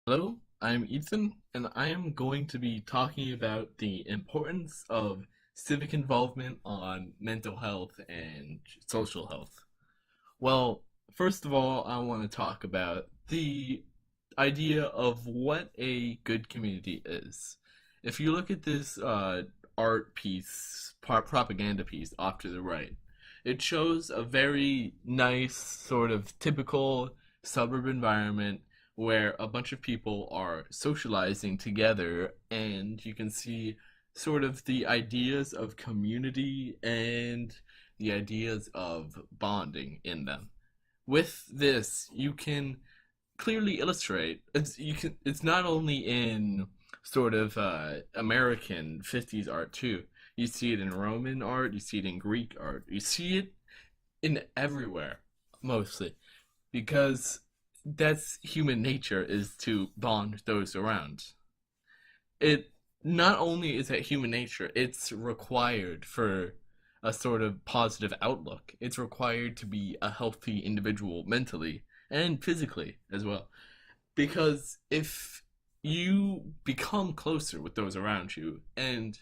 Hello, I'm Ethan, and I am going to be talking about the importance of civic involvement on mental health and social health. Well, first of all, I want to talk about the idea of what a good community is. If you look at this art piece, propaganda piece off to the right, it shows a very nice, sort of typical suburb environment where a bunch of people are socializing together, and you can see sort of the ideas of community and the ideas of bonding in them. With this, you can clearly illustrate it's not only in sort of American 50s art too. You see it in Roman art, you see it in Greek art, you see it in everywhere, mostly, because that's human nature, is to bond with those around. It not only is that human nature, it's required for a sort of positive outlook. It's required to be a healthy individual mentally and physically as well. Because if you become closer with those around you and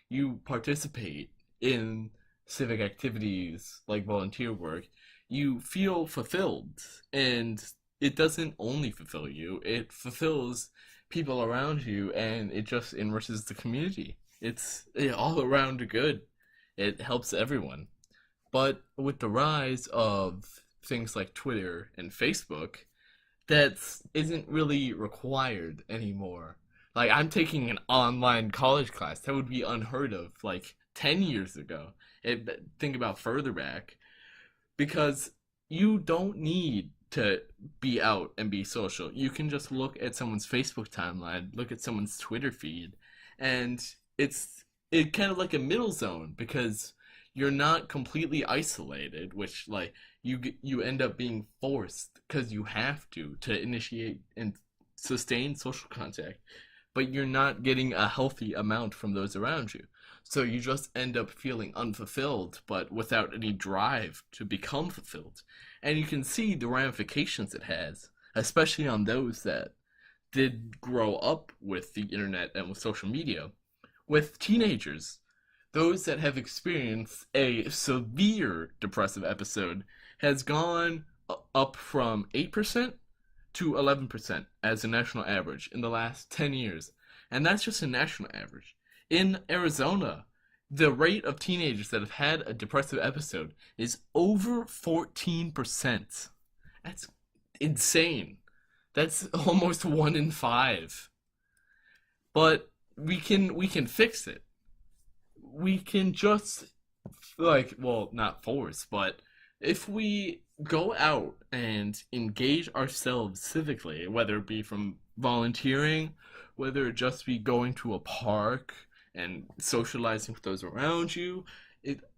you participate in civic activities like volunteer work, you feel fulfilled. And it doesn't only fulfill you, it fulfills people around you, and it just enriches the community. It's all around good. It helps everyone. But with the rise of things like Twitter and Facebook, that isn't really required anymore. Like, I'm taking an online college class. That would be unheard of like 10 years ago. Think about further back, because you don't need to be out and be social. You can just look at someone's Facebook timeline, look at someone's Twitter feed, and it kind of like a middle zone, because you're not completely isolated, which like you end up being forced because you have to initiate and sustain social contact, but you're not getting a healthy amount from those around you. So you just end up feeling unfulfilled, but without any drive to become fulfilled. And you can see the ramifications it has, especially on those that did grow up with the internet and with social media. With teenagers, those that have experienced a severe depressive episode has gone up from 8% to 11% as a national average in the last 10 years. And that's just a national average. In Arizona, the rate of teenagers that have had a depressive episode is over 14%. That's insane. That's almost 1 in 5. But we can fix it. We can just, like, well, not force, but if we go out and engage ourselves civically, whether it be from volunteering, whether it just be going to a park and socializing with those around you,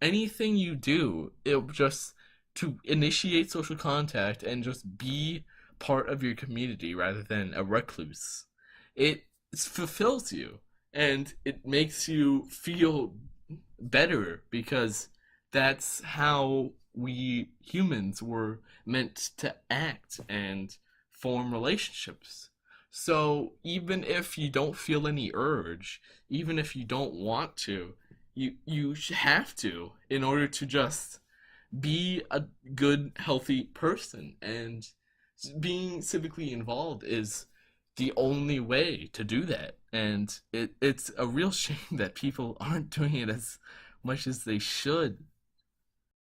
anything you do, it just to initiate social contact and just be part of your community rather than a recluse. It fulfills you, and it makes you feel better, because that's how we humans were meant to act and form relationships. So even if you don't feel any urge, even if you don't want to, you have to, in order to just be a good, healthy person. And being civically involved is the only way to do that. And it's a real shame that people aren't doing it as much as they should.